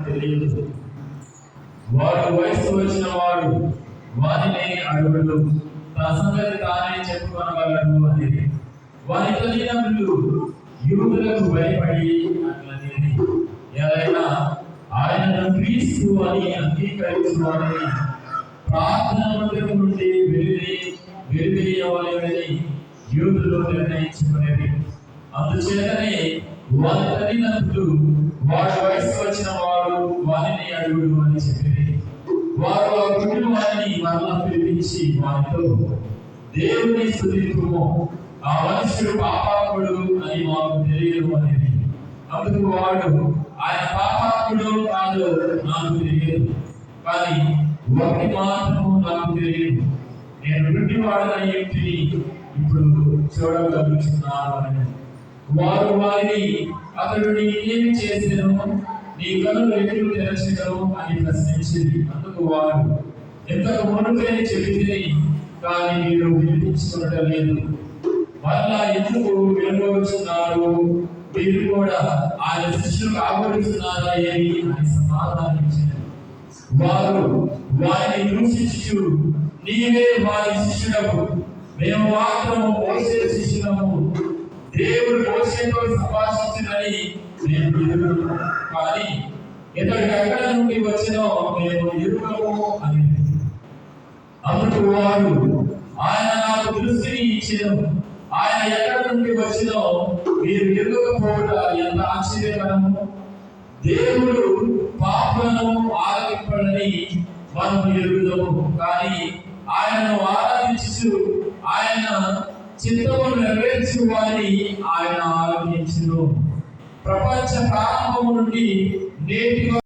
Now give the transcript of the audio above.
తెలియదు. వాడు వయసు వచ్చిన వాడు వారిని అడుగుడు, తన సంగతి తానే చెప్పుకొనగలడు అనేది. వారి తల్లిదండ్రులు యూదులకు భయపడి అట్లనేది, ఏదైనా ఆయనను క్రీస్తు అని అంగీకరించుకోవాలని ప్రార్థన మందిరం నుండి వెలివేయవలెనని యూదులు నిర్ణయించుకునేది. అందుచేతనే వారి తల్లిదండ్రులు వాడి వయసు వచ్చిన వాడు వారిని అడుగుడు అని చెప్పింది. వారు ఆ గుడ్డి వారిని మరలా పిలిపించి వారితో, దేవుని స్తుతించుము, ఆ మనుషుడు పాపాత్ముడు అని మాకు తెలియదు అనేది. అందుకు వాడు, ఆయన పాపాత్ముడు కాదు నాకు తెలియదు, కానీ ఒకటి మాత్రము నాకు తెలియదు, నేను గుడ్డివాడనై ఇంటిని ఇప్పుడు చూడగలుగుతున్నాను అని. వారు వారిని, అతడు నీకేమి చేసేను, నీ కనులు ఎట్లు తెరచగలవు అని ప్రశ్నించింది. అందుకు వారు, ఎంతకు మునుపే చెబితే కానీ మీరు వినిపించుకోవడం లేదు, మరలా ఎందుకు వినవచ్చున్నారు, మీరు కూడా ఆయన శిష్యులు కాబడుతున్నారా అని సమాధానించారు. వారు వారిని దూషించు, నీవే వారి శిష్యుడవు, మేము మాత్రం మోసే శిష్యులము, దేవుడు మోసేతో సంభాషించినని మేము ఎరుగము, కానీ ఇతడు ఎక్కడ నుండి వచ్చినో మేము ఎరుగము అని. అందుకు వారు, ఆయన నాకు దృష్టిని ఇచ్చెను, ఆయన ఎక్కడ నుండి వచ్చినో మీరు ఎరుగకపోవట ఎంత ఆశ్చర్యకరము. దేవుడు పాపులను ఆరాధింపడని మనం ఎరుగుదము, కానీ ఆయనను ఆరాధించు, ఆయన చిత్తము నెరవేర్చు వారిని ఆయన ఆరాధించును. ప్రపంచ ప్రారంభం నుండి నేటి